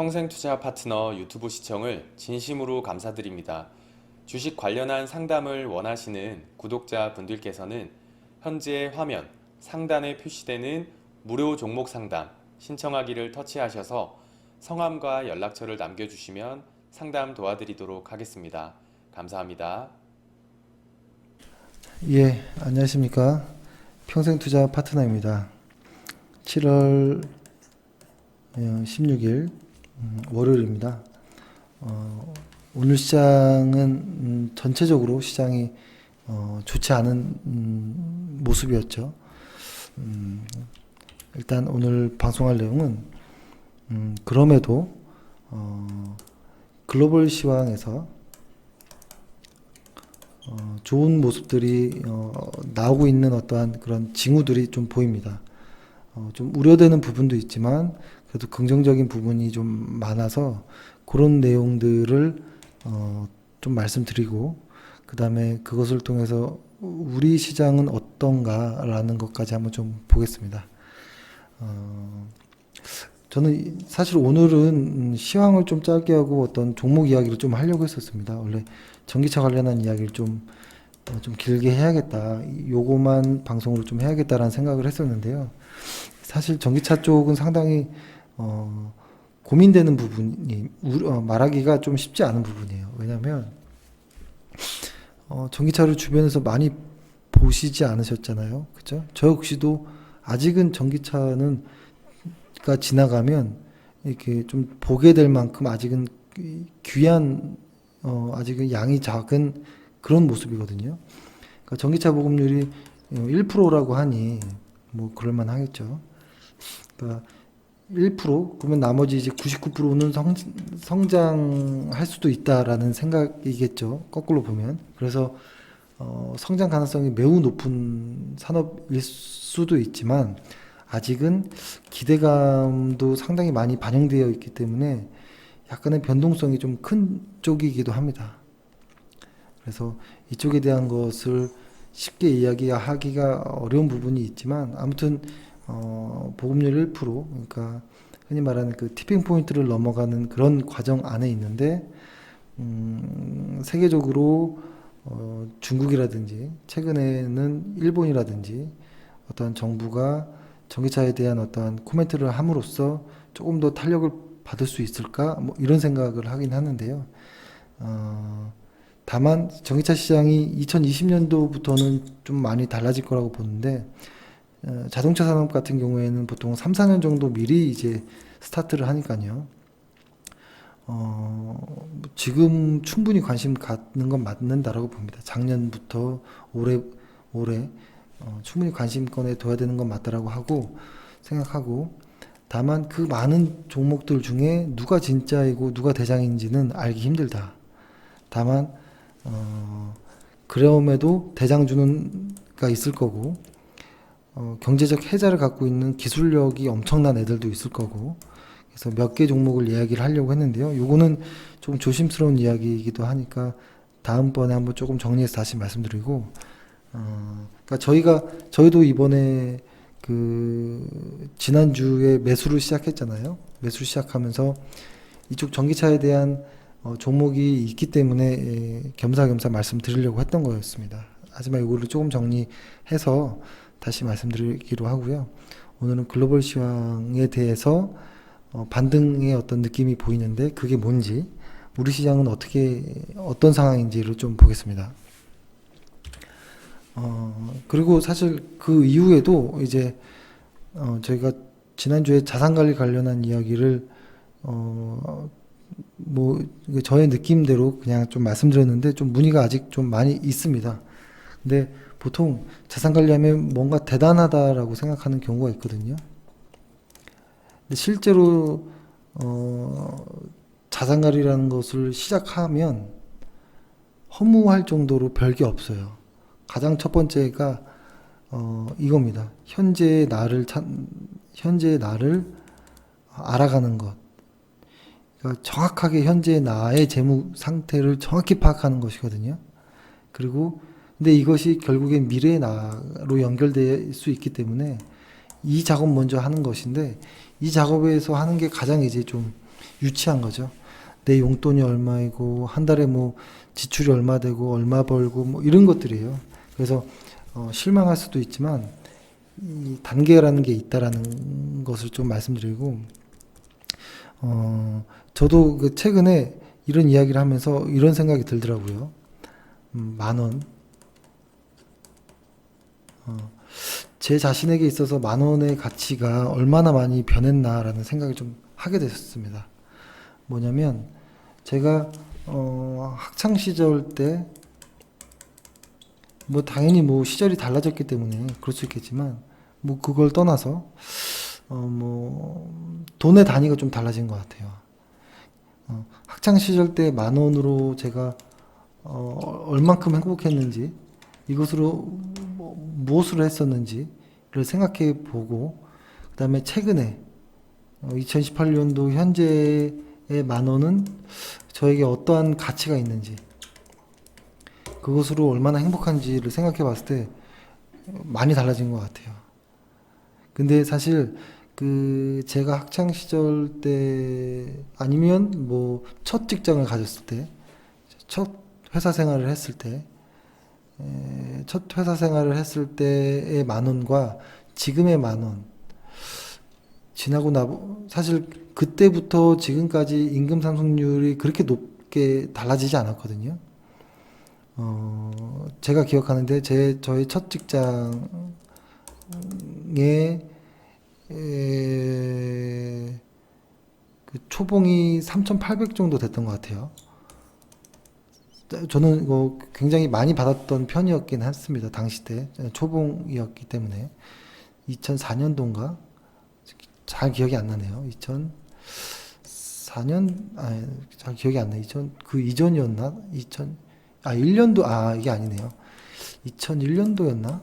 평생투자 파트너 유튜브 시청을 진심으로 감사드립니다. 주식 관련한 상담을 원하시는 구독자 분들께서는 현재 화면 상단에 표시되는 무료 종목 상담 신청하기를 터치하셔서 성함과 연락처를 남겨주시면 상담 도와드리도록 하겠습니다. 감사합니다. 예, 안녕하십니까. 평생투자 파트너입니다. 7월 16일 월요일입니다. 오늘 시장은 전체적으로 시장이 좋지 않은 모습이었죠. 일단 오늘 방송할 내용은 그럼에도 글로벌 시황에서 좋은 모습들이 나오고 있는 어떠한 그런 징후들이 좀 보입니다. 좀 우려되는 부분도 있지만 그래도 긍정적인 부분이 좀 많아서 그런 내용들을 좀 말씀드리고, 그 다음에 그것을 통해서 우리 시장은 어떤가라는 것까지 한번 좀 보겠습니다. 저는 사실 오늘은 시황을 좀 짧게 하고 어떤 종목 이야기를 좀 하려고 했었습니다. 원래 전기차 관련한 이야기를 좀 길게 해야겠다, 요거만 방송으로 좀 해야겠다라는 생각을 했었는데요. 사실 전기차 쪽은 상당히 고민되는 부분이 말하기가 좀 쉽지 않은 부분이에요. 왜냐하면 전기차를 주변에서 많이 보시지 않으셨잖아요, 그죠? 저 역시도 아직은 전기차는 가 지나가면 이렇게 좀 보게 될 만큼 아직은 귀한 아직은 양이 작은 그런 모습이거든요. 그러니까 전기차 보급률이 1%라고 하니 뭐 그럴만 하겠죠. 그러니까 1% 그러면 나머지 이제 99%는 성장할 수도 있다라는 생각이겠죠, 거꾸로 보면. 그래서 성장 가능성이 매우 높은 산업일 수도 있지만 아직은 기대감도 상당히 많이 반영되어 있기 때문에 약간의 변동성이 좀 큰 쪽이기도 합니다. 그래서 이쪽에 대한 것을 쉽게 이야기하기가 어려운 부분이 있지만, 아무튼 보급률 1%, 그러니까 흔히 말하는 그 티핑 포인트를 넘어가는 그런 과정 안에 있는데, 세계적으로 중국이라든지 최근에는 일본이라든지 어떤 정부가 전기차에 대한 어떠한 코멘트를 함으로써 조금 더 탄력을 받을 수 있을까, 뭐 이런 생각을 하긴 하는데요. 다만 전기차 시장이 2020년도부터는 좀 많이 달라질 거라고 보는데, 자동차 산업 같은 경우에는 보통 3, 4년 정도 미리 이제 스타트를 하니까요. 지금 충분히 관심 갖는 건 맞는다라고 봅니다. 작년부터 올해 충분히 관심권에 둬야 되는 건 맞다라고 생각하고, 다만 그 많은 종목들 중에 누가 진짜이고 누가 대장인지는 알기 힘들다. 다만 그럼에도 대장주가 있을 거고, 경제적 해자를 갖고 있는 기술력이 엄청난 애들도 있을 거고, 그래서 몇 개 종목을 이야기를 하려고 했는데요. 요거는 좀 조심스러운 이야기이기도 하니까 다음번에 한번 조금 정리해서 다시 말씀드리고, 그러니까 저희도 이번에 지난주에 매수를 시작했잖아요. 매수를 시작하면서 이쪽 전기차에 대한 종목이 있기 때문에 겸사겸사 말씀드리려고 했던 거였습니다. 하지만 이거를 조금 정리해서 다시 말씀드리기로 하고요. 오늘은 글로벌 시황에 대해서 반등의 어떤 느낌이 보이는데 그게 뭔지, 우리 시장은 어떤 상황인지를 좀 보겠습니다. 그리고 사실 그 이후에도 이제 저희가 지난주에 자산관리 관련한 이야기를 뭐 저의 느낌대로 그냥 좀 말씀드렸는데 좀 문의가 아직 좀 많이 있습니다. 근데 보통 자산관리하면 뭔가 대단하다라고 생각하는 경우가 있거든요. 근데 실제로 자산관리라는 것을 시작하면 허무할 정도로 별게 없어요. 가장 첫 번째가 이겁니다. 현재의 나를 알아가는 것. 그러니까 정확하게 현재의 나의 재무 상태를 정확히 파악하는 것이거든요. 그리고 근데 이것이 결국엔 미래의 나로 연결될 수 있기 때문에 이 작업 먼저 하는 것인데, 이 작업에서 하는 게 가장 이제 좀 유치한 거죠. 내 용돈이 얼마이고 한 달에 뭐 지출이 얼마 되고 얼마 벌고 뭐 이런 것들이에요. 그래서 실망할 수도 있지만 이 단계라는 게 있다라는 것을 좀 말씀드리고, 저도 그 최근에 이런 이야기를 하면서 이런 생각이 들더라고요. 10,000원. 제 자신에게 있어서 10,000원의 가치가 얼마나 많이 변했나라는 생각을 좀 하게 됐습니다. 뭐냐면 제가 학창 시절 때 뭐 당연히 뭐 시절이 달라졌기 때문에 그럴 수 있겠지만 뭐 그걸 떠나서 뭐 돈의 단위가 좀 달라진 것 같아요. 학창 시절 때 10,000원으로 제가 얼만큼 행복했는지, 이것으로 무엇을 했었는지를 생각해 보고, 그다음에 최근에 2018년도 현재의 10,000원은 저에게 어떠한 가치가 있는지, 그것으로 얼마나 행복한지를 생각해 봤을 때 많이 달라진 것 같아요. 근데 사실 그 제가 학창 시절 때 아니면 뭐 첫 직장을 가졌을 때, 첫 회사 생활을 했을 때, 첫 회사 생활을 했을 때의 10,000원과 지금의 10,000원, 지나고 사실 그때부터 지금까지 임금 상승률이 그렇게 높게 달라지지 않았거든요. 제가 기억하는데 저의 첫 직장에 그 초봉이 3,800 정도 됐던 것 같아요. 저는 이거 굉장히 많이 받았던 편이었긴 했습니다. 당시 때 초봉이었기 때문에. 2004년도인가? 잘 기억이 안 나네요. 2004년, 잘 기억이 안 나요. 그 이전이었나? 1년도, 이게 아니네요. 2001년도였나?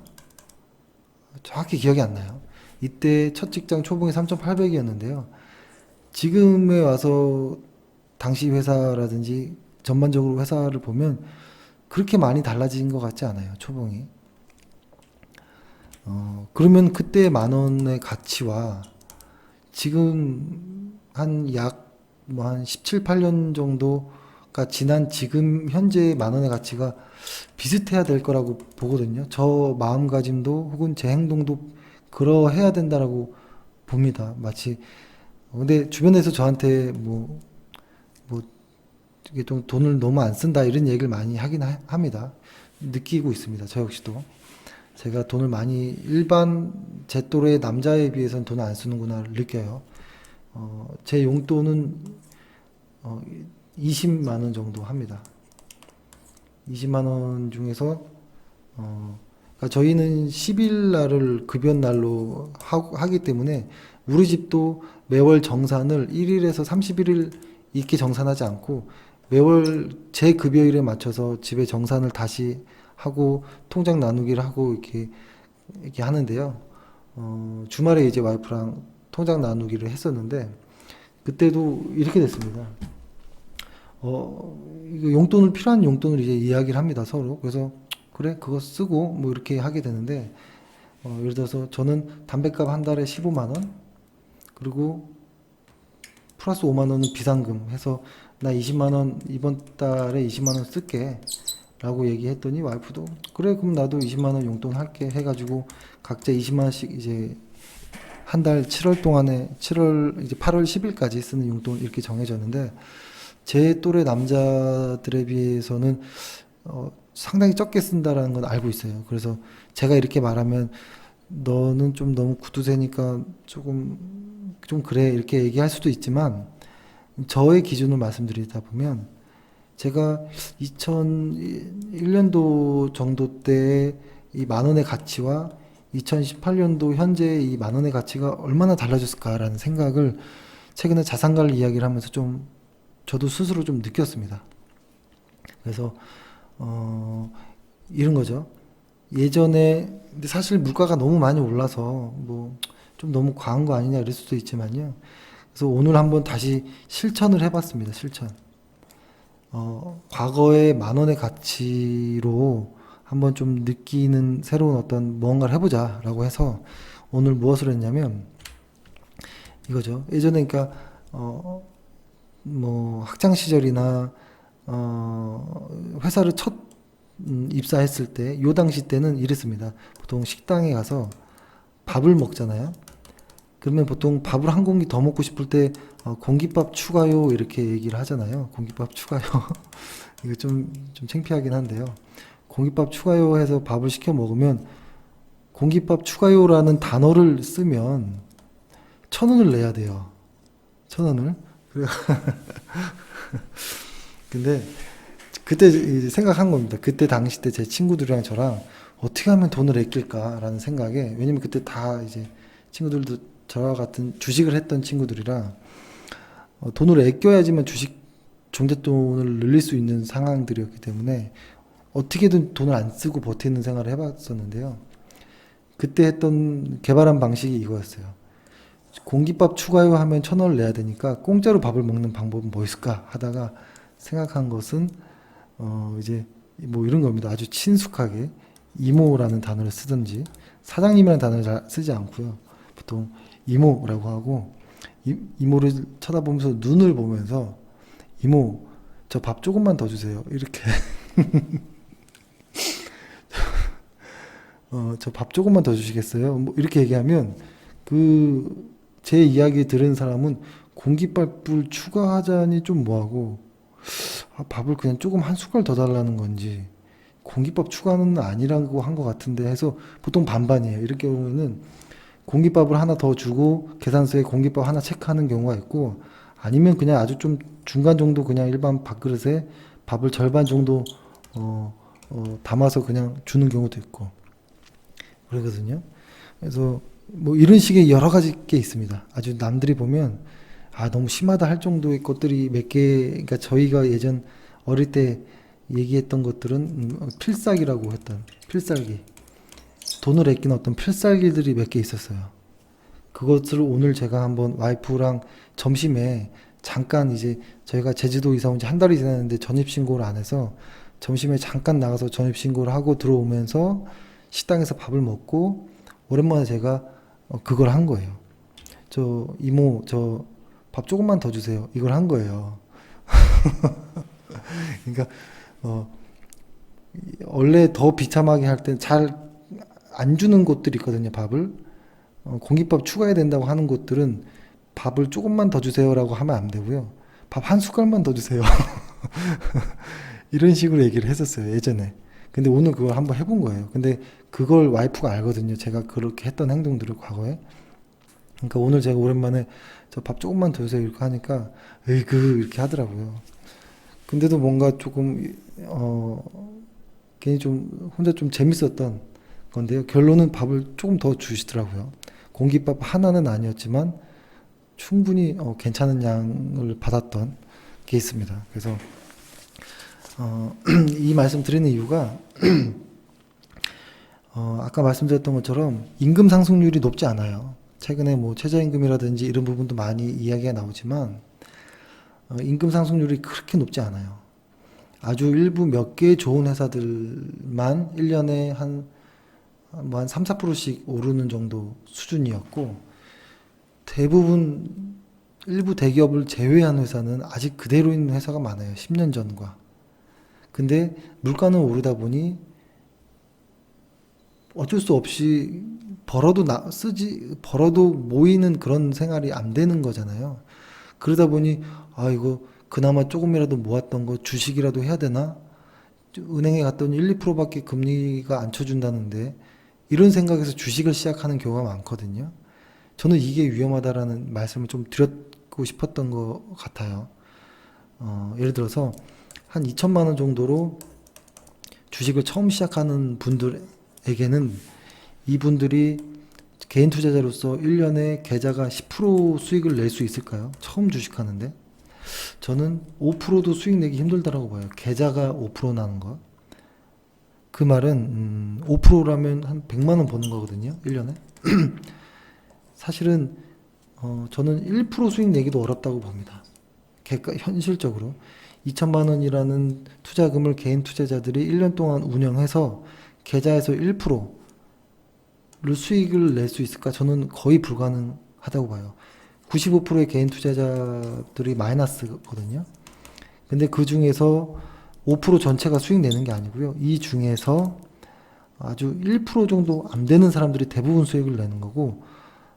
정확히 기억이 안 나요. 이때 첫 직장 초봉이 3,800이었는데요. 지금에 와서 당시 회사라든지 전반적으로 회사를 보면 그렇게 많이 달라진 것 같지 않아요, 초봉이. 그러면 그때 10,000원의 가치와 지금 한 17, 18년 정도가 지난 지금 현재의 10,000원의 가치가 비슷해야 될 거라고 보거든요. 저 마음가짐도 혹은 제 행동도 그러해야 된다라고 봅니다. 마치 근데 주변에서 저한테 이게 좀 돈을 너무 안 쓴다 이런 얘기를 많이 하긴 합니다. 느끼고 있습니다. 저 역시도. 제가 돈을 많이 일반 제 또래 남자에 비해서는 돈을 안 쓰는구나 느껴요. 제 용돈은 20만 원 정도 합니다. 20만 원 중에서 그러니까 저희는 10일 날을 급여 날로 하기 때문에 우리 집도 매월 정산을 1일에서 31일 있게 정산하지 않고 매월 제 급여일에 맞춰서 집에 정산을 다시 하고 통장 나누기를 하고 이렇게 하는데요. 주말에 이제 와이프랑 통장 나누기를 했었는데 그때도 이렇게 됐습니다. 이거 필요한 용돈을 이제 이야기를 합니다, 서로. 그래서 그래, 그거 쓰고 뭐 이렇게 하게 되는데 예를 들어서 저는 담뱃값 한 달에 15만 원, 그리고 플러스 5만 원은 비상금 해서 나 20만 원 이번 달에 20만 원 쓸게 라고 얘기했더니 와이프도 그래 그럼 나도 20만 원 용돈 할게 해가지고 각자 20만 원씩 이제 한 달 7월 동안에 이제 8월 10일까지 쓰는 용돈 이렇게 정해졌는데 제 또래 남자들에 비해서는 상당히 적게 쓴다라는 건 알고 있어요. 그래서 제가 이렇게 말하면 너는 좀 너무 구두쇠니까 좀 그래 이렇게 얘기할 수도 있지만 저의 기준으로 말씀드리다 보면 제가 2001년도 정도 때 이 10,000원의 가치와 2018년도 현재 이 10,000원의 가치가 얼마나 달라졌을까라는 생각을 최근에 자산관리 이야기를 하면서 좀 저도 스스로 좀 느꼈습니다. 그래서 이런 거죠. 예전에 근데 사실 물가가 너무 많이 올라서 뭐 좀 너무 과한 거 아니냐 이럴 수도 있지만요. 그래서 오늘 한번 다시 실천을 해봤습니다. 실천. 과거의 10,000원의 가치로 한번 좀 느끼는 새로운 어떤 무언가를 해보자라고 해서 오늘 무엇을 했냐면 이거죠. 예전에 그러니까 뭐 학창 시절이나 회사를 첫 입사했을 때, 요 당시 때는 이랬습니다. 보통 식당에 가서 밥을 먹잖아요. 그러면 보통 밥을 한 공기 더 먹고 싶을 때 공깃밥 추가요 이렇게 얘기를 하잖아요. 공깃밥 추가요. 이거 좀 창피하긴 한데요. 공깃밥 추가요 해서 밥을 시켜 먹으면 공깃밥 추가요라는 단어를 쓰면 1,000원을 내야 돼요. 1,000원을. 근데 그때 이제 생각한 겁니다. 그때 당시 때 제 친구들이랑 저랑 어떻게 하면 돈을 아낄까라는 생각에, 왜냐면 그때 다 이제 친구들도 저와 같은 주식을 했던 친구들이라 돈을 아껴야지만 주식 종잣돈을 늘릴 수 있는 상황들이었기 때문에 어떻게든 돈을 안 쓰고 버티는 생활을 해봤었는데요. 그때 했던 개발한 방식이 이거였어요. 공깃밥 추가요 하면 1,000원을 내야 되니까 공짜로 밥을 먹는 방법은 뭐 있을까 하다가 생각한 것은 이제 뭐 이런 겁니다. 아주 친숙하게 이모라는 단어를 쓰든지, 사장님이라는 단어를 잘 쓰지 않고요. 보통 이모라고 하고, 이모를 쳐다보면서 눈을 보면서 이모 저 밥 조금만 더 주세요 이렇게 저 밥 조금만 더 주시겠어요? 뭐 이렇게 얘기하면 그 제 이야기 들은 사람은 공깃밥을 추가하자니 좀 뭐하고, 밥을 그냥 조금 한 숟갈 더 달라는 건지, 공깃밥 추가는 아니라고 한 것 같은데 해서 보통 반반이에요. 이렇게 보면은 공깃밥을 하나 더 주고 계산서에 공깃밥 하나 체크하는 경우가 있고, 아니면 그냥 아주 좀 중간 정도 그냥 일반 밥그릇에 밥을 절반 정도 담아서 그냥 주는 경우도 있고 그러거든요. 그래서 뭐 이런 식의 여러 가지 게 있습니다. 아주 남들이 보면 너무 심하다 할 정도의 것들이 몇 개, 그러니까 저희가 예전 어릴 때 얘기했던 것들은 필살기라고 했던 필살기, 돈을 아끼는 어떤 필살기들이 몇 개 있었어요. 그것을 오늘 제가 한번 와이프랑 점심에 잠깐, 이제 저희가 제주도 이사 온 지 한 달이 지났는데 전입신고를 안 해서 점심에 잠깐 나가서 전입신고를 하고 들어오면서 식당에서 밥을 먹고 오랜만에 제가 그걸 한 거예요. 저 이모 저 밥 조금만 더 주세요. 이걸 한 거예요. 그러니까 원래 더 비참하게 할 때 잘 안 주는 곳들이 있거든요. 밥을 공깃밥 추가해야 된다고 하는 곳들은 밥을 조금만 더 주세요라고 하면 안 되고요. 밥 한 숟갈만 더 주세요. 이런 식으로 얘기를 했었어요, 예전에. 근데 오늘 그걸 한번 해본 거예요. 근데 그걸 와이프가 알거든요. 제가 그렇게 했던 행동들을 과거에. 그러니까 오늘 제가 오랜만에 저 밥 조금만 더 주세요 이렇게 하니까 으이그 이렇게 하더라고요. 근데도 뭔가 조금 괜히 좀 혼자 좀 재밌었던 건데요. 결론은 밥을 조금 더 주시더라고요. 공깃밥 하나는 아니었지만 충분히 괜찮은 양을 받았던 게 있습니다. 그래서 이 말씀 드리는 이유가 아까 말씀드렸던 것처럼 임금 상승률이 높지 않아요. 최근에 뭐 최저임금이라든지 이런 부분도 많이 이야기가 나오지만 임금 상승률이 그렇게 높지 않아요. 아주 일부 몇 개 좋은 회사들만 1년에 한 3, 4%씩 오르는 정도 수준이었고, 대부분 일부 대기업을 제외한 회사는 아직 그대로 있는 회사가 많아요. 10년 전과. 근데 물가는 오르다 보니 어쩔 수 없이 벌어도 모이는 그런 생활이 안 되는 거잖아요. 그러다 보니 이거 그나마 조금이라도 모았던 거 주식이라도 해야 되나? 은행에 갔더니 1, 2%밖에 금리가 안 쳐준다는데, 이런 생각에서 주식을 시작하는 경우가 많거든요. 저는 이게 위험하다라는 말씀을 좀 드렸고 싶었던 것 같아요. 예를 들어서 한 2천만 원 정도로 주식을 처음 시작하는 분들에게는 이분들이 개인 투자자로서 1년에 계좌가 10% 수익을 낼 수 있을까요? 처음 주식하는데. 저는 5%도 수익 내기 힘들다라고 봐요. 계좌가 5% 나는 거. 그 말은 5%라면 한 100만 원 버는 거거든요. 1년에. 사실은 저는 1% 수익 내기도 어렵다고 봅니다. 현실적으로 2천만 원이라는 투자금을 개인 투자자들이 1년 동안 운영해서 계좌에서 1%를 수익을 낼 수 있을까? 저는 거의 불가능하다고 봐요. 95%의 개인 투자자들이 마이너스거든요. 근데 그 중에서 5% 전체가 수익 내는 게 아니고요. 이 중에서 아주 1% 정도 안 되는 사람들이 대부분 수익을 내는 거고,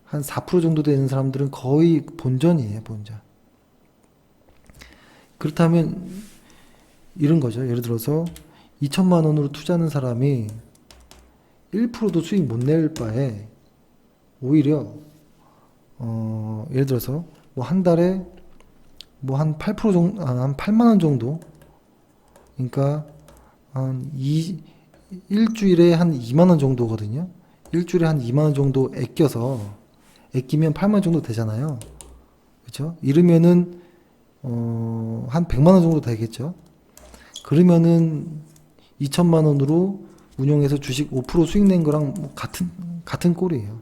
한 4% 정도 되는 사람들은 거의 본전이에요, 본전. 그렇다면 이런 거죠. 예를 들어서 2천만 원으로 투자하는 사람이 1%도 수익 못 낼 바에 오히려 예를 들어서 뭐 한 달에 뭐 한 8% 정도, 한 8만 원 정도, 그러니까 일주일에 한 2만 원 정도거든요. 일주일에 한 2만 원 정도 아끼면 8만 원 정도 되잖아요. 그렇죠? 이러면은 한 100만 원 정도 되겠죠. 그러면은 2천만 원으로 운용해서 주식 5% 수익 낸 거랑 뭐 같은 꼴이에요.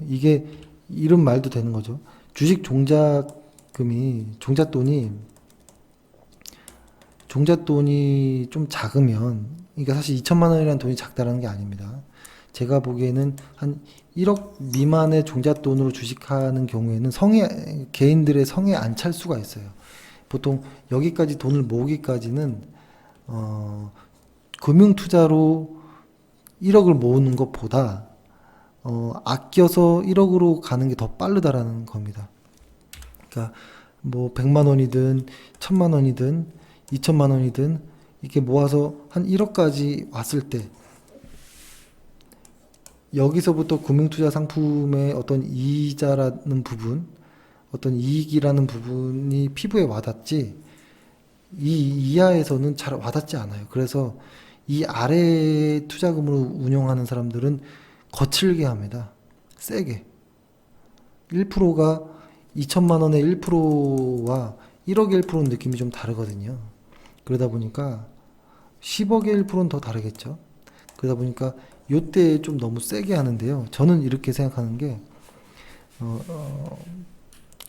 이게 이런 말도 되는 거죠. 주식 종잣돈이 좀 작으면, 그러니까 사실 2천만 원이라는 돈이 작다라는 게 아닙니다. 제가 보기에는 한 1억 미만의 종잣돈으로 주식하는 경우에는 개인들의 성에 안 찰 수가 있어요. 보통 여기까지 돈을 모으기까지는 금융 투자로 1억을 모으는 것보다 아껴서 1억으로 가는 게 더 빠르다라는 겁니다. 그러니까 뭐 100만 원이든 1000만 원이든 2천만 원이든 이렇게 모아서 한 1억까지 왔을 때, 여기서부터 금융투자 상품의 어떤 이자라는 부분, 어떤 이익이라는 부분이 피부에 와닿지, 이 이하에서는 잘 와닿지 않아요. 그래서 이 아래 투자금으로 운용하는 사람들은 거칠게 합니다. 세게. 1%가 2천만 원의 1%와 1억의 1%는 느낌이 좀 다르거든요. 그러다 보니까 10억의 1%는 더 다르겠죠. 그러다 보니까 요때 좀 너무 세게 하는데요. 저는 이렇게 생각하는 게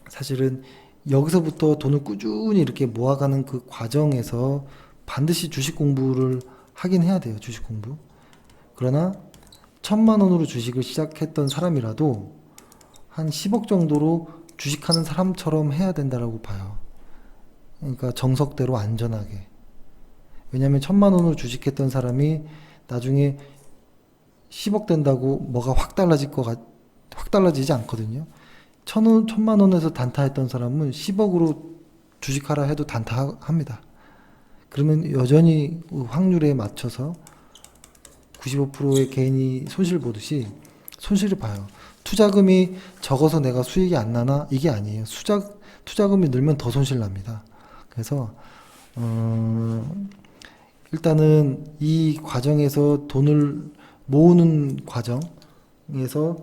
사실은 여기서부터 돈을 꾸준히 이렇게 모아가는 그 과정에서 반드시 주식 공부를 하긴 해야 돼요. 주식 공부. 그러나 1천만 원으로 주식을 시작했던 사람이라도 한 10억 정도로 주식하는 사람처럼 해야 된다라고 봐요. 그러니까 정석대로 안전하게. 왜냐하면 1천만 원으로 주식했던 사람이 나중에 10억 된다고 뭐가 확 달라지지 않거든요. 1천만 원에서 단타했던 사람은 10억으로 주식하라 해도 단타합니다. 그러면 여전히 확률에 맞춰서 95%의 개인이 손실 보듯이 손실을 봐요. 투자금이 적어서 내가 수익이 안 나나? 이게 아니에요. 투자금이 늘면 더 손실 납니다. 그래서 일단은 이 과정에서 돈을 모으는 과정에서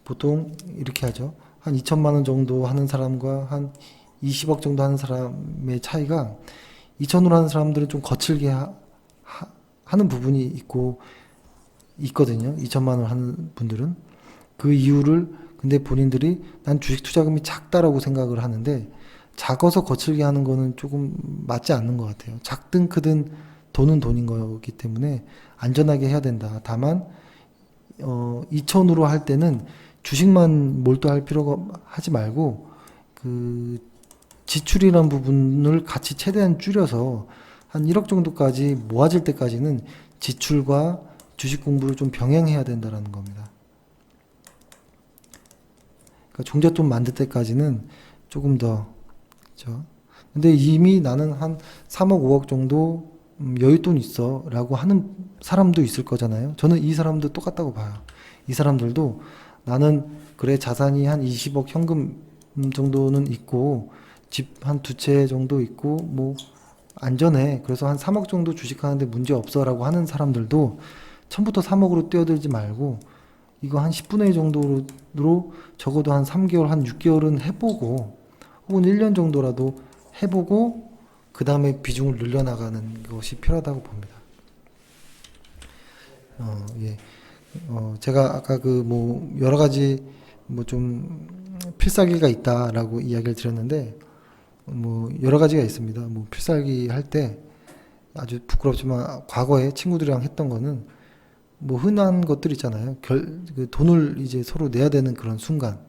보통 이렇게 하죠. 한 2천만 원 정도 하는 사람과 한 20억 정도 하는 사람의 차이가, 2천으로 하는 사람들은 좀 거칠게 하는 부분이 있거든요. 2천만 원 하는 분들은. 그 이유를 근데 본인들이 난 주식 투자금이 작다라고 생각을 하는데, 작아서 거칠게 하는 거는 조금 맞지 않는 것 같아요. 작든 크든 돈은 돈인 거기 때문에 안전하게 해야 된다. 다만 2천으로 할 때는 주식만 몰두할 필요가 하지 말고 그 지출이란 부분을 같이 최대한 줄여서 한 1억 정도까지 모아질 때까지는 지출과 주식 공부를 좀 병행해야 된다라는 겁니다. 그러니까 종잣돈 만들 때까지는 조금 더, 그렇죠? 근데 이미 나는 한 3억, 5억 정도 여윳돈 있어 라고 하는 사람도 있을 거잖아요. 저는 이 사람도 똑같다고 봐요. 이 사람들도 나는 그래 자산이 한 20억 현금 정도는 있고 집 한 두 채 정도 있고 뭐 안전해. 그래서 한 3억 정도 주식하는데 문제 없어라고 하는 사람들도 처음부터 3억으로 뛰어들지 말고 이거 한 10분의 1 정도로 적어도 한 3개월, 한 6개월은 해보고 혹은 1년 정도라도 해보고 그 다음에 비중을 늘려나가는 것이 필요하다고 봅니다. 예. 제가 아까 그 뭐 여러 가지 뭐 좀 필살기가 있다라고 이야기를 드렸는데 뭐 여러 가지가 있습니다. 뭐 필살기 할 때 아주 부끄럽지만 과거에 친구들이랑 했던 거는 뭐 흔한 것들 있잖아요. 그 돈을 이제 서로 내야 되는 그런 순간,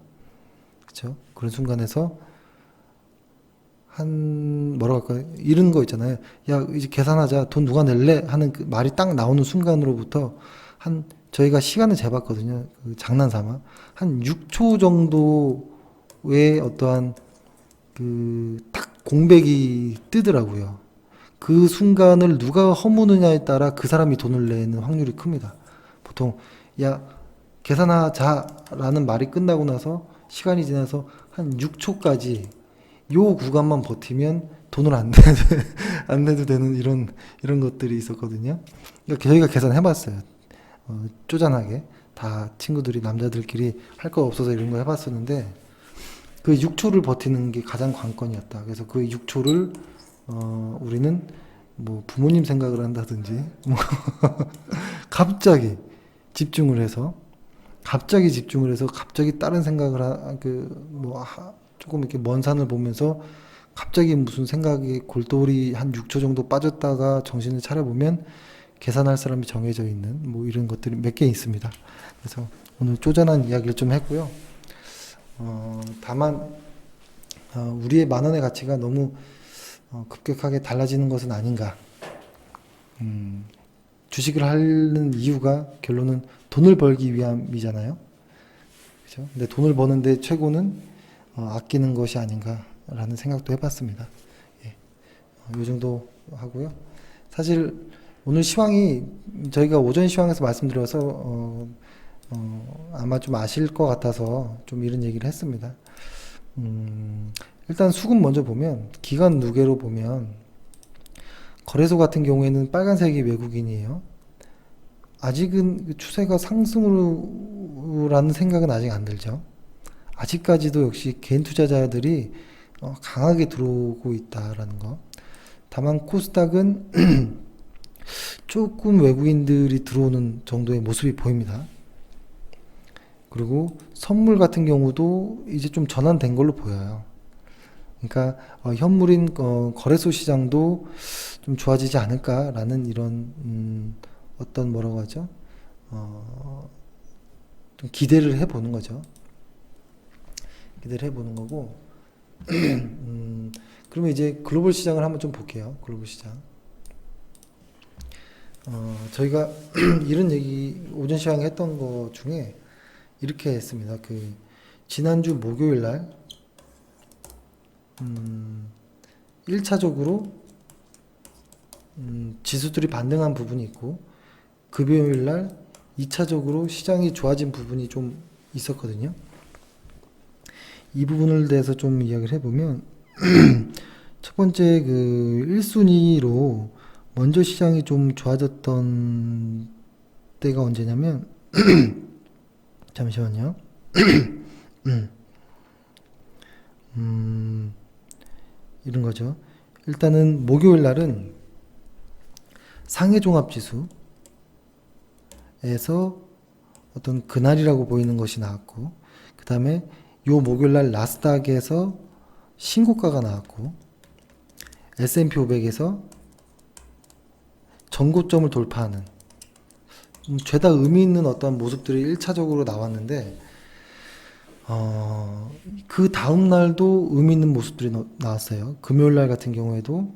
그렇죠? 그런 순간에서 뭐라고 할까, 이런 거 있잖아요. 야, 이제 계산하자. 돈 누가 낼래? 하는 그 말이 딱 나오는 순간으로부터 저희가 시간을 재봤거든요. 그 장난삼아. 한 6초 정도의 어떠한 딱 공백이 뜨더라고요. 그 순간을 누가 허무느냐에 따라 그 사람이 돈을 내는 확률이 큽니다. 보통, 야, 계산하자라는 말이 끝나고 나서 시간이 지나서 한 6초까지 요 구간만 버티면 돈을 안 내도 되는 이런 것들이 있었거든요. 그러니까 저희가 계산해봤어요. 쪼잔하게. 다 친구들이 남자들끼리 할 거 없어서 이런 거 해봤었는데, 그 6초를 버티는 게 가장 관건이었다. 그래서 그 6초를, 우리는 뭐 부모님 생각을 한다든지, 뭐 갑자기 집중을 해서, 갑자기 다른 생각을, 조금 이렇게 먼 산을 보면서 갑자기 무슨 생각이 골똘히 한 6초 정도 빠졌다가 정신을 차려보면 계산할 사람이 정해져 있는 뭐 이런 것들이 몇 개 있습니다. 그래서 오늘 쪼잔한 이야기를 좀 했고요. 다만 우리의 만원의 가치가 너무 급격하게 달라지는 것은 아닌가. 주식을 하는 이유가 결론은 돈을 벌기 위함이잖아요. 그렇죠? 근데 돈을 버는데 최고는 아끼는 것이 아닌가라는 생각도 해봤습니다. 예. 요 정도 하고요. 사실 오늘 시황이 저희가 오전 시황에서 말씀드려서 아마 좀 아실 것 같아서 좀 이런 얘기를 했습니다. 일단 수급 먼저 보면 기관 누계로 보면 거래소 같은 경우에는 빨간색이 외국인이에요. 아직은 그 추세가 상승으로라는 생각은 아직 안 들죠. 아직까지도 역시 개인 투자자들이 강하게 들어오고 있다라는 거. 다만 코스닥은 조금 외국인들이 들어오는 정도의 모습이 보입니다. 그리고 선물 같은 경우도 이제 좀 전환된 걸로 보여요. 그러니까 현물인 거래소 시장도 좀 좋아지지 않을까라는 이런 어떤 뭐라고 하죠? 좀 기대를 해보는 거죠. 기대를 해보는 거고. 그러면 이제 글로벌 시장을 한번 좀 볼게요. 글로벌 시장. 저희가 이런 얘기 오전 시간에 했던 거 중에 이렇게 했습니다. 지난주 목요일 날 1차적으로 지수들이 반등한 부분이 있고 금요일 날 2차적으로 시장이 좋아진 부분이 좀 있었거든요. 이 부분을 대해서 좀 이야기를 해보면 첫 번째 1순위로 먼저 시장이 좀 좋아졌던 때가 언제냐면 잠시만요. 이런 거죠. 일단은 목요일 날은 상해종합지수에서 어떤 그날이라고 보이는 것이 나왔고, 그 다음에 요 목요일 날 나스닥에서 신고가가 나왔고, S&P 500에서 전고점을 돌파하는 죄다 의미 있는 어떤 모습들이 1차적으로 나왔는데, 그 다음 날도 의미 있는 모습들이 나왔어요. 금요일 날 같은 경우에도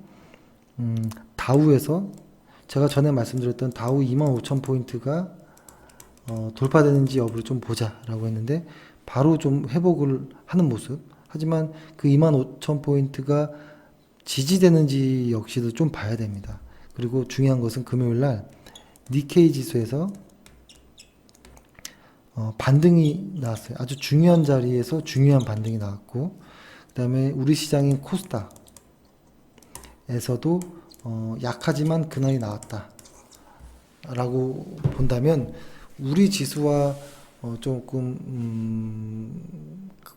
다우에서 제가 전에 말씀드렸던 다우 25,000포인트가 돌파되는지 여부를 좀 보자라고 했는데 바로 좀 회복을 하는 모습. 하지만 그 25,000포인트가 지지되는지 역시도 좀 봐야 됩니다. 그리고 중요한 것은 금요일 날 니케이 지수에서 반등이 나왔어요. 아주 중요한 자리에서 중요한 반등이 나왔고, 그 다음에 우리 시장인 코스닥에서도 약하지만 그날이 나왔다 라고 본다면 우리 지수와 조금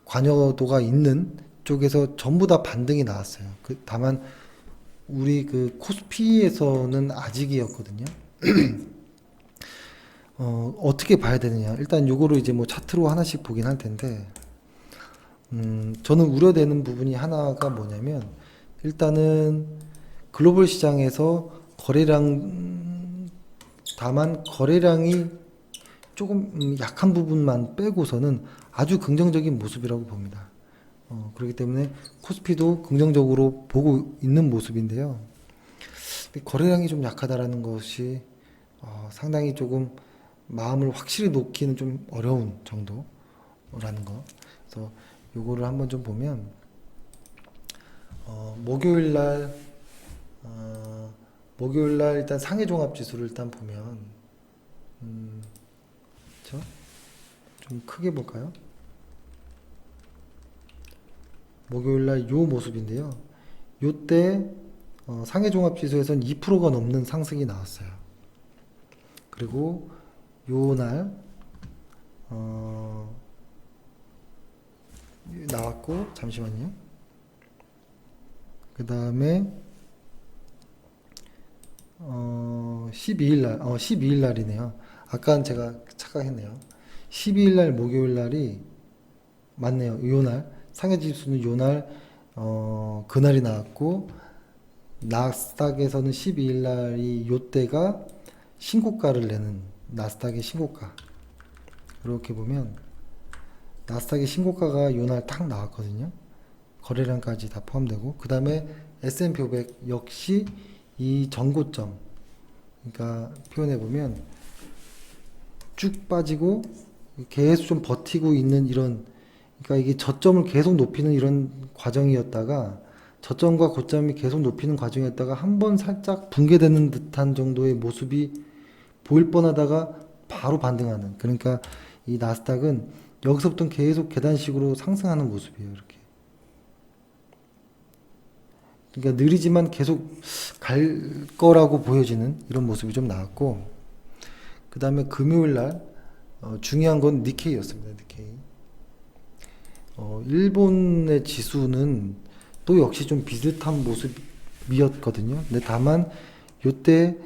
관여도가 있는 쪽에서 전부 다 반등이 나왔어요. 다만 우리 코스피에서는 아직이었거든요. 어떻게 봐야 되느냐. 일단 요거를 이제 뭐 차트로 하나씩 보긴 할 텐데, 저는 우려되는 부분이 하나가 뭐냐면, 일단은 글로벌 시장에서 거래량 다만 거래량이 조금 약한 부분만 빼고서는 아주 긍정적인 모습이라고 봅니다. 그렇기 때문에 코스피도 긍정적으로 보고 있는 모습인데요. 근데 거래량이 좀 약하다라는 것이 상당히 조금 마음을 확실히 놓기는 좀 어려운 정도라는 거. 그래서 요거를 한번 좀 보면 목요일날 일단 상해 종합 지수를 일단 보면 그렇죠? 좀 크게 볼까요? 목요일날 요 모습인데요. 요때 상해 종합 지수에선 2%가 넘는 상승이 나왔어요. 그리고 요날 나왔고 잠시만요. 그 다음에 12일 날이네요. 아까는 제가 착각했네요. 12일 날 목요일 날이 맞네요. 요날 상해 지수는 요날 그날이 나왔고 나스닥에서는 12일 날이 요때가 신고가를 내는 나스닥의 신고가. 이렇게 보면 나스닥의 신고가가 요날 딱 나왔거든요. 거래량까지 다 포함되고 그 다음에 S&P 500 역시 이 전고점 그러니까 표현해 보면 쭉 빠지고 계속 좀 버티고 있는 이런 그러니까 이게 저점을 계속 높이는 이런 과정이었다가 저점과 고점이 계속 높이는 과정이었다가 한 번 살짝 붕괴되는 듯한 정도의 모습이 보일 뻔하다가 바로 반등하는 그러니까 이 나스닥은 여기서부터 계속 계단식으로 상승하는 모습이에요. 이렇게 그러니까 느리지만 계속 갈 거라고 보여지는 이런 모습이 좀 나왔고 그 다음에 금요일 날 중요한 건 니케이였습니다. 니케이 일본의 지수는 또 역시 좀 비슷한 모습이었거든요. 근데 다만 요때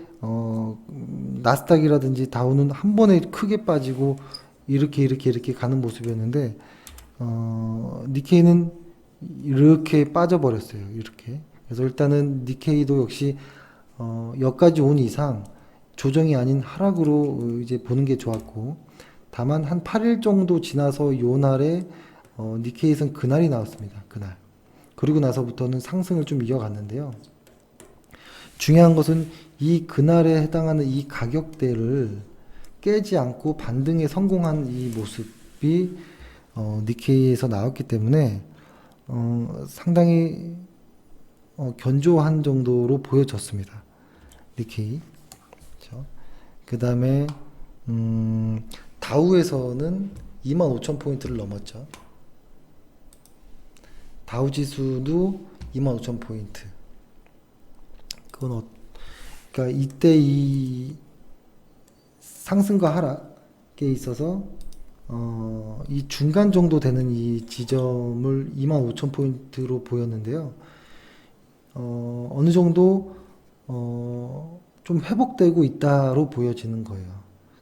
나스닥이라든지 다우는 한 번에 크게 빠지고 이렇게 가는 모습이었는데 니케이는 이렇게 빠져버렸어요. 이렇게. 그래서 일단은 니케이도 역시 여기까지 온 이상 조정이 아닌 하락으로 이제 보는 게 좋았고 다만 한 8일 정도 지나서 요 날에 니케이에선 그날이 나왔습니다. 그날. 그리고 나서부터는 상승을 좀 이어갔는데요. 중요한 것은 이 그날에 해당하는 이 가격대를 깨지 않고 반등에 성공한 이 모습이 니케이에서 나왔기 때문에 상당히 견조한 정도로 보여졌습니다. 니케이. 그렇죠? 그 다음에 다우에서는 25,000포인트를 넘었죠. 다우 지수도 25,000포인트. 그러니까 이때 이 상승과 하락에 있어서 이 중간 정도 되는 이 지점을 25,000포인트로 보였는데요. 어느 정도 좀 회복되고 있다로 보여지는 거예요.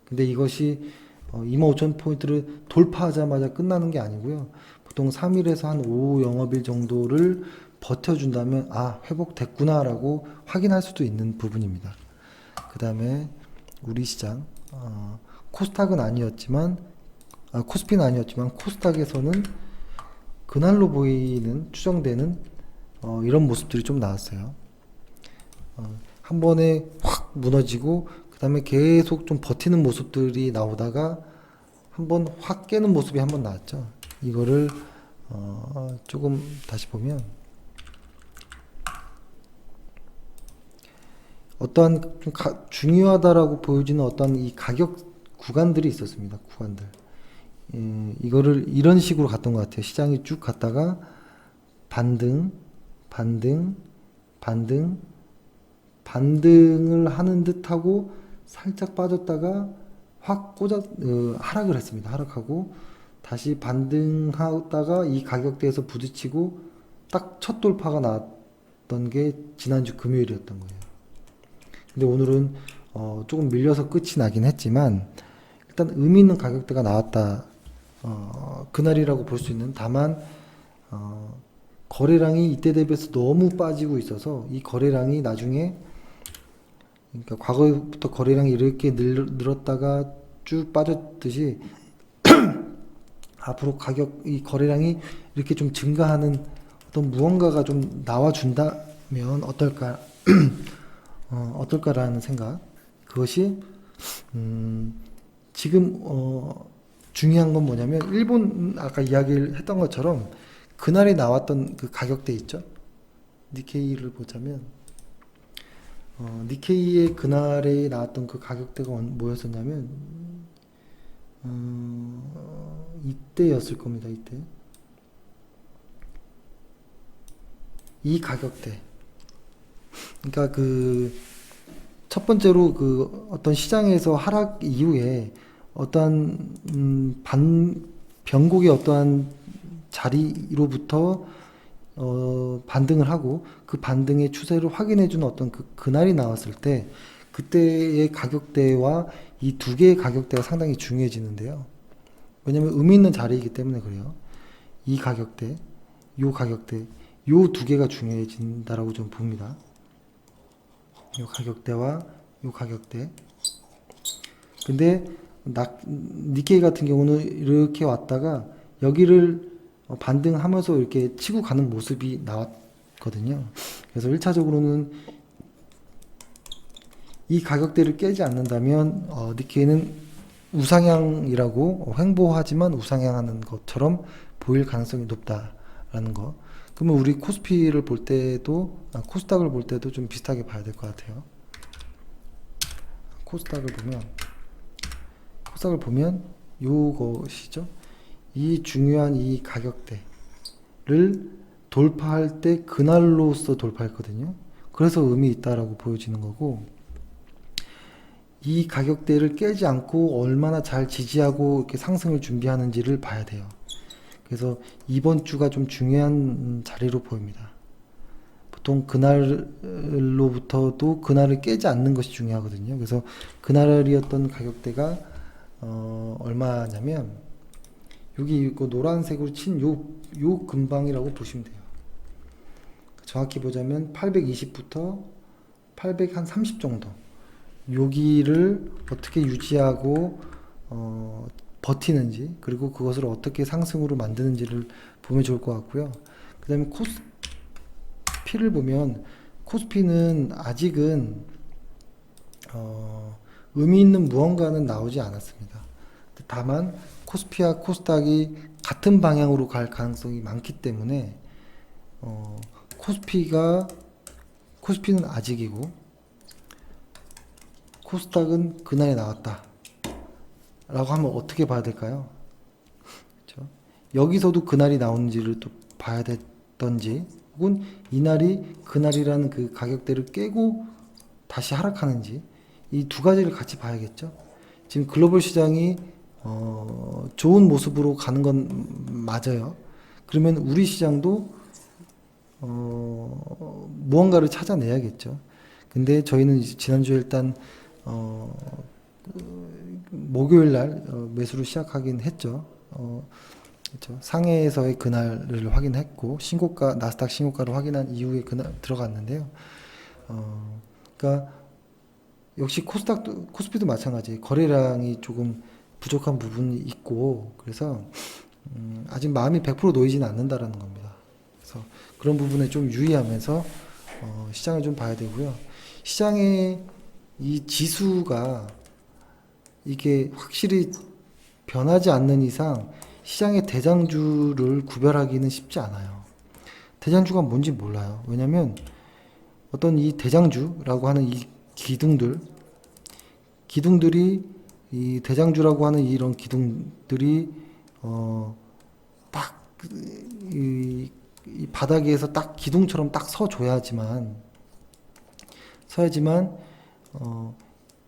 근데 이것이 25,000포인트를 돌파하자마자 끝나는 게 아니고요. 보통 3일에서 한 5 영업일 정도를 버텨준다면 회복됐구나라고 확인할 수도 있는 부분입니다. 그 다음에 우리 시장 코스닥은 아니었지만 코스피는 아니었지만 코스닥에서는 그날로 보이는 추정되는 이런 모습들이 좀 나왔어요. 한 번에 확 무너지고 그 다음에 계속 좀 버티는 모습들이 나오다가 한 번 확 깨는 모습이 한 번 나왔죠. 이거를 조금 다시 보면 어떠한 좀 중요하다라고 보여지는 어떤 이 가격 구간들이 있었습니다. 구간들. 이거를 이런 식으로 갔던 것 같아요. 시장이 쭉 갔다가 반등을 하는 듯하고 살짝 빠졌다가 확 하락을 했습니다. 하락하고 다시 반등하다가 이 가격대에서 부딪히고 딱 첫 돌파가 나왔던 게 지난주 금요일이었던 거예요. 근데 오늘은 조금 밀려서 끝이 나긴 했지만 일단 의미 있는 가격대가 나왔다. 그날이라고 볼 수 있는 다만 거래량이 이때 대비해서 너무 빠지고 있어서 이 거래량이 나중에 그러니까 과거부터 거래량이 이렇게 늘었다가 쭉 빠졌듯이 앞으로 이 거래량이 이렇게 좀 증가하는 어떤 무언가가 좀 나와준다면 어떨까, 어떨까라는 생각. 그것이, 지금, 중요한 건 뭐냐면, 일본, 아까 이야기를 했던 것처럼, 그날에 나왔던 그 가격대 있죠? 니케이를 보자면, 니케이의 그날에 나왔던 그 가격대가 뭐였었냐면, 이때였을 겁니다. 이때 이 가격대. 그러니까 그 첫 번째로 그 어떤 시장에서 하락 이후에 어떠한 변곡의 어떠한 자리로부터 반등을 하고 그 반등의 추세를 확인해 주는 어떤 그날이 나왔을 때 그때의 가격대와 이 두 개의 가격대가 상당히 중요해지는데요. 왜냐면 의미 있는 자리이기 때문에 그래요. 이 가격대, 요 가격대, 요 두 개가 중요해진다라고 좀 봅니다. 요 가격대와 요 가격대. 근데 니케이 같은 경우는 이렇게 왔다가 여기를 반등하면서 이렇게 치고 가는 모습이 나왔거든요. 그래서 1차적으로는 이 가격대를 깨지 않는다면 니케이는 우상향이라고 횡보하지만 우상향하는 것처럼 보일 가능성이 높다라는 거. 그러면 우리 코스피를 볼 때도 코스닥을 볼 때도 좀 비슷하게 봐야 될 것 같아요. 코스닥을 보면 요것이죠. 이 중요한 이 가격대를 돌파할 때 그날로서 돌파했거든요. 그래서 의미 있다라고 보여지는 거고, 이 가격대를 깨지 않고 얼마나 잘 지지하고 이렇게 상승을 준비하는지를 봐야 돼요. 그래서 이번 주가 좀 중요한 자리로 보입니다. 보통 그날로부터도 그날을 깨지 않는 것이 중요하거든요. 그래서 그날이었던 가격대가 얼마냐면 여기 있고 노란색으로 친 요 근방이라고 보시면 돼요. 정확히 보자면 820부터 830 정도. 여기를 어떻게 유지하고 버티는지, 그리고 그것을 어떻게 상승으로 만드는지를 보면 좋을 것 같고요. 그 다음에 코스피를 보면 코스피는 아직은 의미 있는 무언가는 나오지 않았습니다. 다만 코스피와 코스닥이 같은 방향으로 갈 가능성이 많기 때문에 코스피는 아직이고 코스닥은 그날에 나왔다 라고 하면 어떻게 봐야 될까요? 그렇죠? 여기서도 그날이 나오는지를 또 봐야 됐던지, 혹은 이날이 그날이라는 그 가격대를 깨고 다시 하락하는지, 이 두 가지를 같이 봐야겠죠. 지금 글로벌 시장이 좋은 모습으로 가는 건 맞아요. 그러면 우리 시장도 무언가를 찾아내야겠죠. 근데 저희는 이제 지난주에 일단 목요일 날 매수를 시작하긴 했죠. 그렇죠. 상해에서의 그날을 확인했고 나스닥 신고가를 확인한 이후에 그날 들어갔는데요. 그러니까 역시 코스피도 마찬가지. 거래량이 조금 부족한 부분이 있고, 그래서 아직 마음이 100% 놓이지는 않는다라는 겁니다. 그래서 그런 부분에 좀 유의하면서 시장을 좀 봐야 되고요. 시장의 이 지수가 이게 확실히 변하지 않는 이상 시장의 대장주를 구별하기는 쉽지 않아요. 대장주가 뭔지 몰라요. 왜냐면 어떤 이 대장주라고 하는 이 기둥들이 이 대장주라고 하는 이런 기둥들이 딱 이 바닥에서 딱 기둥처럼 딱 서야지만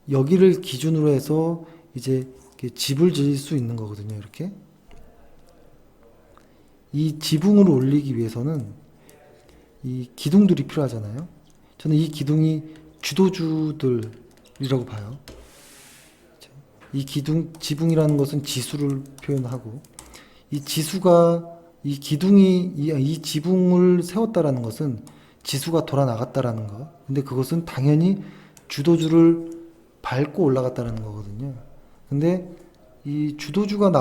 여기를 기준으로 해서 이제 집을 지을 수 있는 거거든요. 이렇게 이 지붕을 올리기 위해서는 이 기둥들이 필요하잖아요. 저는 이 기둥이 주도주들이라고 봐요. 이 지붕이라는 것은 지수를 표현하고, 이 지붕을 세웠다라는 것은 지수가 돌아 나갔다라는 거. 근데 그것은 당연히 주도주를 밟고 올라갔다는 거거든요. 근데 이 주도주가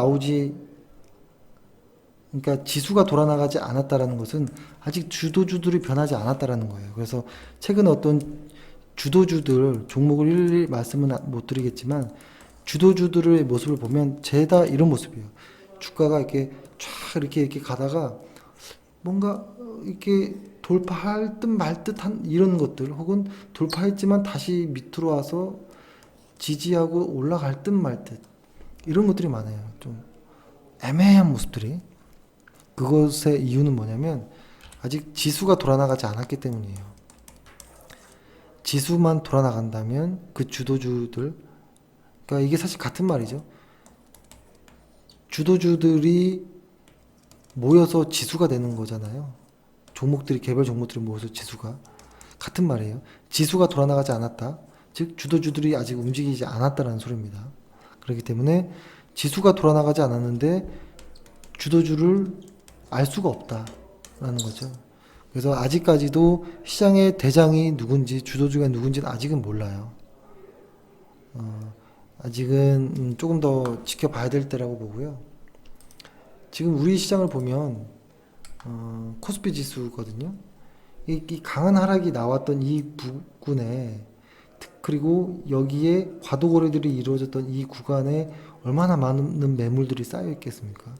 그러니까 지수가 돌아나가지 않았다라는 것은 아직 주도주들이 변하지 않았다라는 거예요. 그래서 최근 어떤 주도주들 종목을 일일이 말씀은 못 드리겠지만 주도주들의 모습을 보면 죄다 이런 모습이에요. 주가가 이렇게 쫙 이렇게 가다가 뭔가 이렇게 돌파할 듯 말 듯한 이런 것들, 혹은 돌파했지만 다시 밑으로 와서 지지하고 올라갈 듯 말 듯 이런 것들이 많아요. 좀 애매한 모습들이. 그것의 이유는 뭐냐면 아직 지수가 돌아나가지 않았기 때문이에요. 지수만 돌아나간다면 그 주도주들, 그러니까 이게 사실 같은 말이죠. 주도주들이 모여서 지수가 되는 거잖아요. 개별 종목들이 모여서 지수가. 같은 말이에요. 지수가 돌아나가지 않았다. 즉 주도주들이 아직 움직이지 않았다는 소리입니다. 그렇기 때문에 지수가 돌아나가지 않았는데 주도주를 알 수가 없다라는 거죠. 그래서 아직까지도 시장의 대장이 누군지, 주도주가 누군지는 아직은 몰라요. 아직은 조금 더 지켜봐야 될 때라고 보고요. 지금 우리 시장을 보면 코스피 지수거든요. 이 강한 하락이 나왔던 이 부근에, 그리고 여기에 과도 거래들이 이루어졌던 이 구간에 얼마나 많은 매물들이 쌓여 있겠습니까?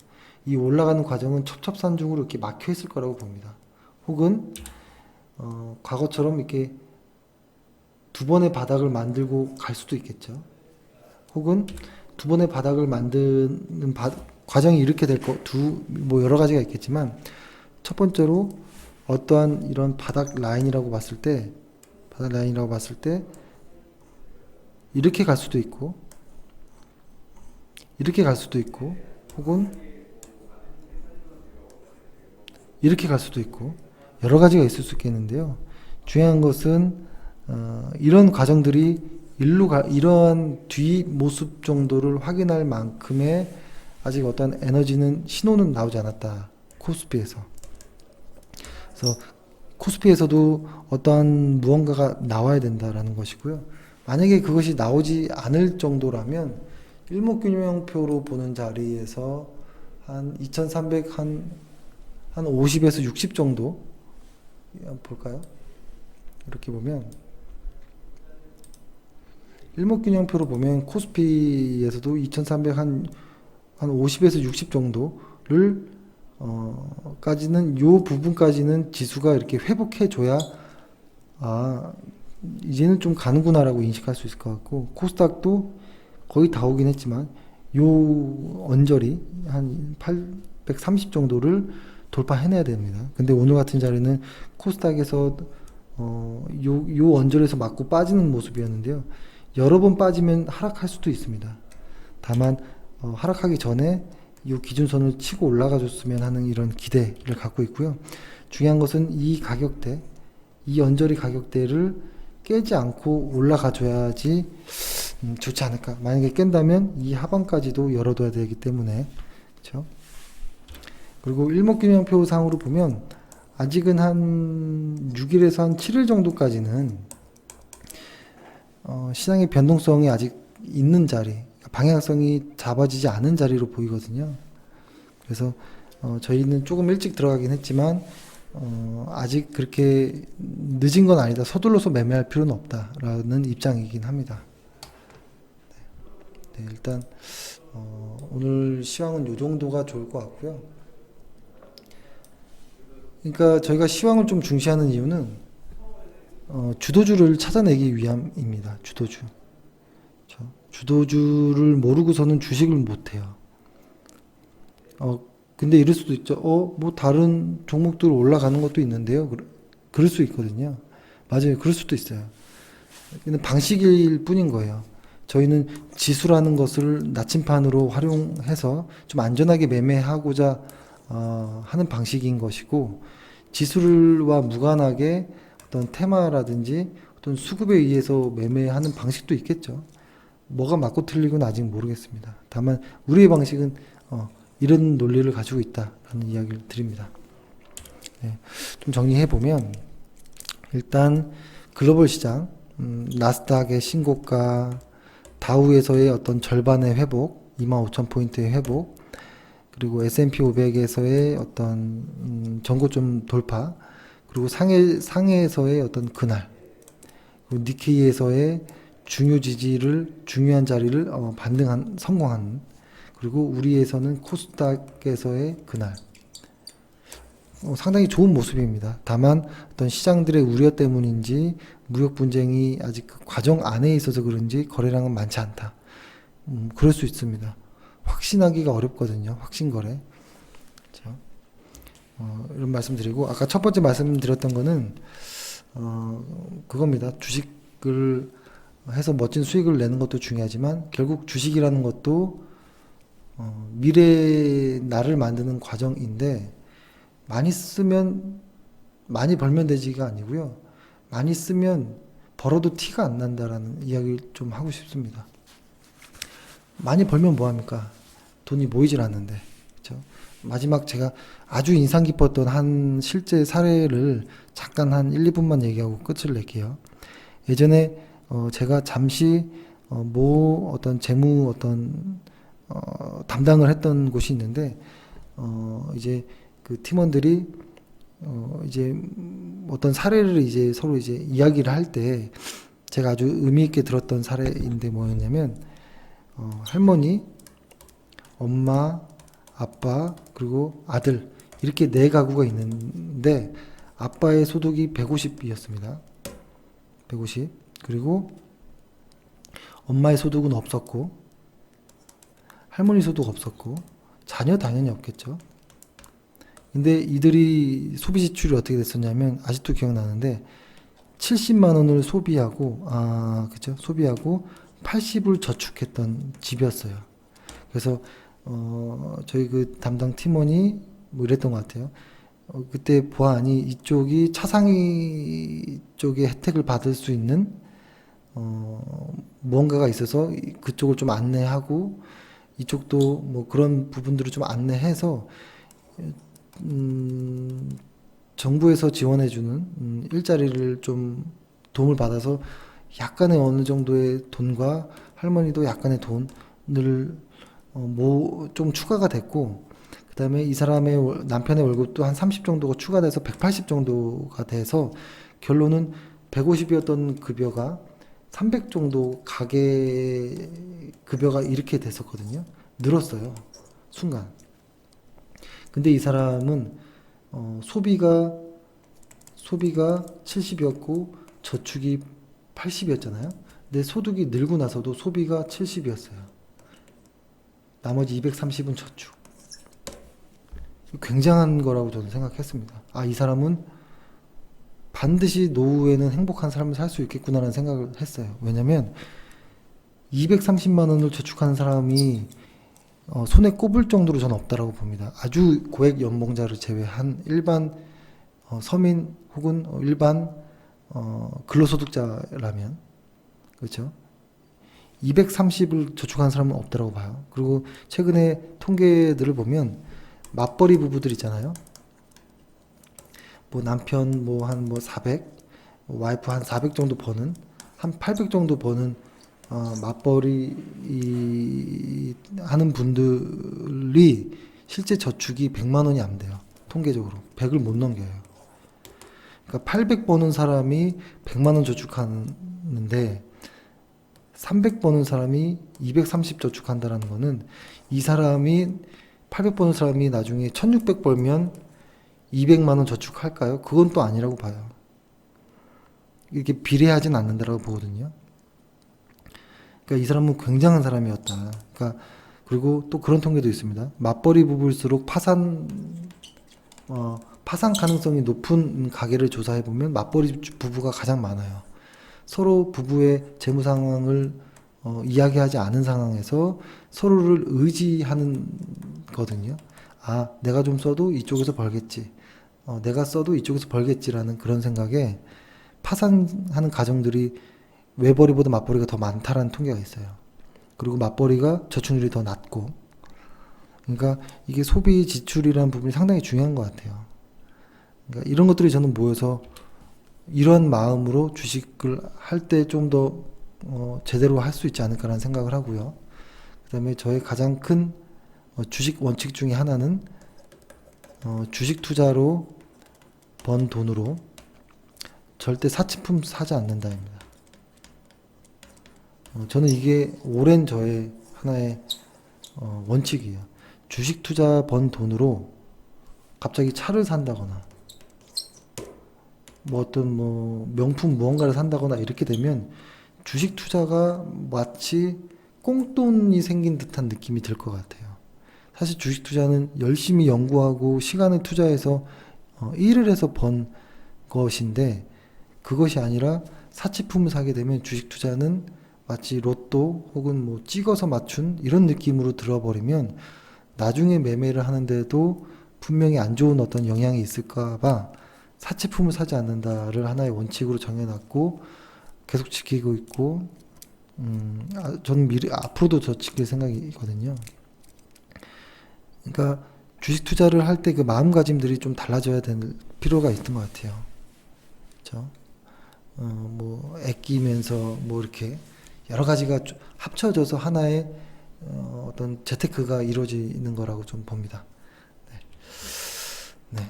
이 올라가는 과정은 첩첩산중으로 이렇게 막혀 있을 거라고 봅니다. 혹은 과거처럼 이렇게 두 번의 바닥을 만들고 갈 수도 있겠죠. 혹은 두 번의 바닥을 만드는 과정이 이렇게 될 뭐 여러 가지가 있겠지만, 첫 번째로 어떠한 이런 바닥 라인이라고 봤을 때 이렇게 갈 수도 있고, 이렇게 갈 수도 있고, 혹은 이렇게 갈 수도 있고, 여러 가지가 있을 수 있겠는데요. 중요한 것은 이런 과정들이 이러한 뒷모습 정도를 확인할 만큼의 아직 어떤 신호는 나오지 않았다. 코스피에서. 그래서 코스피에서도 어떠한 무언가가 나와야 된다라는 것이고요. 만약에 그것이 나오지 않을 정도라면 일목균형표로 보는 자리에서 한 2300, 한 50에서 60 정도 볼까요? 이렇게 보면 일목균형표로 보면 코스피에서도 2300 한 50에서 60 정도를 까지는, 요 부분까지는 지수가 이렇게 회복해 줘야 이제는 좀 가는구나라고 인식할 수 있을 것 같고, 코스닥도 거의 다 오긴 했지만 요 언저리 한 830 정도를 돌파해내야 됩니다. 근데 오늘 같은 자리는 코스닥에서 요 언저리에서 맞고 빠지는 모습이었는데요. 여러 번 빠지면 하락할 수도 있습니다. 다만 하락하기 전에 이 기준선을 치고 올라가 줬으면 하는 이런 기대를 갖고 있고요. 중요한 것은 이 가격대, 이 언저리 가격대를 깨지 않고 올라가 줘야지 좋지 않을까. 만약에 깬다면 이 하방까지도 열어둬야 되기 때문에, 그렇죠? 그리고 일목균형표 상으로 보면 아직은 한 6일에서 한 7일 정도까지는 시장의 변동성이 아직 있는 자리, 방향성이 잡아지지 않은 자리로 보이거든요. 그래서 저희는 조금 일찍 들어가긴 했지만 아직 그렇게 늦은 건 아니다. 서둘러서 매매할 필요는 없다라는 입장이긴 합니다. 네, 일단 오늘 시황은 이 정도가 좋을 것 같고요. 그러니까 저희가 시황을 좀 중시하는 이유는 주도주를 찾아내기 위함입니다. 주도주를 모르고서는 주식을 못해요. 근데 이럴 수도 있죠. 뭐 다른 종목들 올라가는 것도 있는데요. 그럴 수 있거든요. 맞아요. 그럴 수도 있어요. 근데 방식일 뿐인 거예요. 저희는 지수라는 것을 나침판으로 활용해서 좀 안전하게 매매하고자 하는 방식인 것이고, 지수와 무관하게 어떤 테마라든지 어떤 수급에 의해서 매매하는 방식도 있겠죠. 뭐가 맞고 틀리고는 아직 모르겠습니다. 다만 우리의 방식은 이런 논리를 가지고 있다라는 이야기를 드립니다. 네, 좀 정리해 보면, 일단 글로벌 시장, 나스닥의 신고가, 다우에서의 어떤 절반의 회복, 25,000포인트의 회복, 그리고 S&P 500에서의 어떤 전고점 돌파, 그리고 상해에서의 어떤 그날, 그리고 니케이에서의 중요한 자리를 성공한, 그리고 우리에서는 코스닥에서의 그날, 상당히 좋은 모습입니다. 다만 어떤 시장들의 우려 때문인지 무역 분쟁이 아직 그 과정 안에 있어서 그런지 거래량은 많지 않다. 그럴 수 있습니다. 확신하기가 어렵거든요. 확신 거래. 그렇죠? 이런 말씀드리고, 아까 첫 번째 말씀드렸던 거는 그겁니다. 주식을 해서 멋진 수익을 내는 것도 중요하지만 결국 주식이라는 것도 미래의 나를 만드는 과정인데, 많이 쓰면 많이 벌면 되지가 아니고요. 많이 쓰면 벌어도 티가 안 난다라는 이야기를 좀 하고 싶습니다. 많이 벌면 뭐합니까? 돈이 모이질 않는데. 그렇죠? 마지막 제가 아주 인상 깊었던 한 실제 사례를 잠깐 한 1, 2분만 얘기하고 끝을 낼게요. 예전에 제가 잠시 어떤 재무 담당을 했던 곳이 있는데, 이제 그 팀원들이 이제 어떤 사례를 이제 서로 이제 이야기를 할 때 제가 아주 의미 있게 들었던 사례인데 뭐였냐면, 할머니, 엄마, 아빠, 그리고 아들, 이렇게 네 가구가 있는데 아빠의 소득이 150이었습니다. 150. 그리고 엄마의 소득은 없었고, 할머니 소득 없었고, 자녀 당연히 없겠죠. 근데 이들이 소비 지출이 어떻게 됐었냐면, 아직도 기억나는데 70만 원을 그죠? 소비하고 80을 저축했던 집이었어요. 그래서 저희 그 담당 팀원이 뭐 이랬던 것 같아요. 그때 보아하니 이쪽이 차상위 쪽의 혜택을 받을 수 있는 무언가가 있어서 그쪽을 좀 안내하고, 이쪽도 뭐 그런 부분들을 좀 안내해서 정부에서 지원해주는 일자리를 좀 도움을 받아서 약간의 어느 정도의 돈과 할머니도 약간의 돈을 좀 추가가 됐고, 그 다음에 이 사람의 남편의 월급도 한 30 정도가 추가돼서 180 정도가 돼서 결론은 150이었던 급여가 300 정도 가계 급여가 이렇게 됐었거든요. 늘었어요. 순간. 근데 이 사람은 소비가 70이었고 저축이 80이었잖아요. 근데 소득이 늘고 나서도 소비가 70이었어요. 나머지 230은 저축. 굉장한 거라고 저는 생각했습니다. 이 사람은 반드시 노후에는 행복한 삶을 살 수 있겠구나라는 생각을 했어요. 왜냐면 230만 원을 저축하는 사람이 손에 꼽을 정도로 저는 없다라고 봅니다. 아주 고액 연봉자를 제외한 일반 서민 혹은 일반 근로소득자라면, 그렇죠? 230을 저축한 사람은 없다라고 봐요. 그리고 최근에 통계들을 보면 맞벌이 부부들 있잖아요. 뭐 남편 한 400, 와이프 한 400 정도 버는, 한 800 정도 버는 맞벌이 하는 분들이 실제 저축이 100만 원이 안 돼요. 통계적으로 100을 못 넘겨요. 그러니까 800 버는 사람이 100만 원 저축하는데 300 버는 사람이 230 저축한다라는 거는, 이 사람이 800 버는 사람이 나중에 1600 벌면 200만 원 저축할까요? 그건 또 아니라고 봐요. 이렇게 비례하진 않는다라고 보거든요. 그러니까 이 사람은 굉장한 사람이었다. 그러니까 그리고 또 그런 통계도 있습니다. 맞벌이 부부일수록 파산 가능성이 높은 가게를 조사해 보면 맞벌이 부부가 가장 많아요. 서로 부부의 재무 상황을 이야기하지 않은 상황에서 서로를 의지하는 거든요. 내가 좀 써도 이쪽에서 벌겠지. 내가 써도 이쪽에서 벌겠지라는 그런 생각에 파산하는 가정들이 외벌이보다 맞벌이가 더 많다라는 통계가 있어요. 그리고 맞벌이가 저축률이 더 낮고, 그러니까 이게 소비 지출이라는 부분이 상당히 중요한 것 같아요. 그러니까 이런 것들이 저는 모여서 이런 마음으로 주식을 할 때 좀 더 제대로 할 수 있지 않을까라는 생각을 하고요. 그다음에 저의 가장 큰 주식 원칙 중에 하나는 주식 투자로 번 돈으로 절대 사치품 사지 않는다입니다. 저는 이게 오랜 저의 하나의 원칙이에요. 주식 투자 번 돈으로 갑자기 차를 산다거나 뭐 어떤 뭐 명품 무언가를 산다거나 이렇게 되면 주식 투자가 마치 꽁돈이 생긴 듯한 느낌이 들 것 같아요. 사실 주식 투자는 열심히 연구하고 시간을 투자해서 일을 해서 번 것인데 그것이 아니라 사치품을 사게 되면 주식 투자는 마치 로또 혹은 뭐 찍어서 맞춘 이런 느낌으로 들어버리면 나중에 매매를 하는데도 분명히 안 좋은 어떤 영향이 있을까 봐 사치품을 사지 않는다를 하나의 원칙으로 정해놨고 계속 지키고 있고 저는 앞으로도 저 지킬 생각이거든요. 그러니까 주식 투자를 할 때 그 마음가짐들이 좀 달라져야 될 필요가 있던 것 같아요. 그렇죠? 뭐 아끼면서 뭐 이렇게 여러 가지가 합쳐져서 하나의 어떤 재테크가 이루어지는 거라고 좀 봅니다. 네.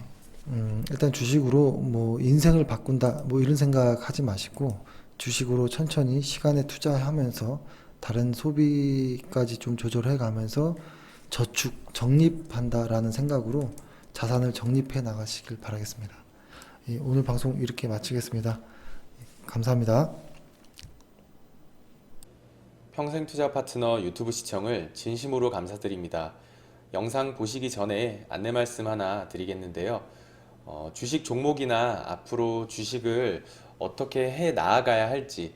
일단 주식으로 뭐 인생을 바꾼다 뭐 이런 생각하지 마시고 주식으로 천천히 시간에 투자하면서 다른 소비까지 좀 조절해 가면서 저축, 적립한다라는 생각으로 자산을 적립해 나가시길 바라겠습니다. 오늘 방송 이렇게 마치겠습니다. 감사합니다. 평생투자 파트너 유튜브 시청을 진심으로 감사드립니다. 영상 보시기 전에 안내 말씀 하나 드리겠는데요. 주식 종목이나 앞으로 주식을 어떻게 해 나아가야 할지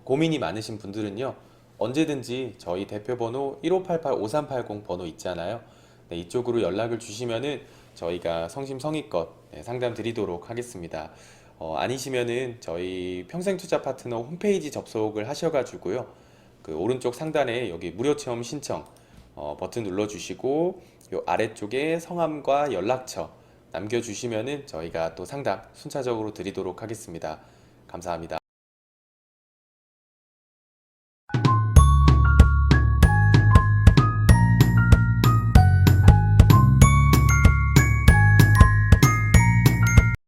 고민이 많으신 분들은요. 언제든지 저희 대표번호 1588-5380 번호 있잖아요. 네, 이쪽으로 연락을 주시면은 저희가 성심성의껏 상담 드리도록 하겠습니다. 아니시면은 저희 평생투자 파트너 홈페이지 접속을 하셔가지고요. 그 오른쪽 상단에 여기 무료 체험 신청 버튼 눌러주시고 요 아래쪽에 성함과 연락처 남겨주시면은 저희가 또 상담 순차적으로 드리도록 하겠습니다. 감사합니다.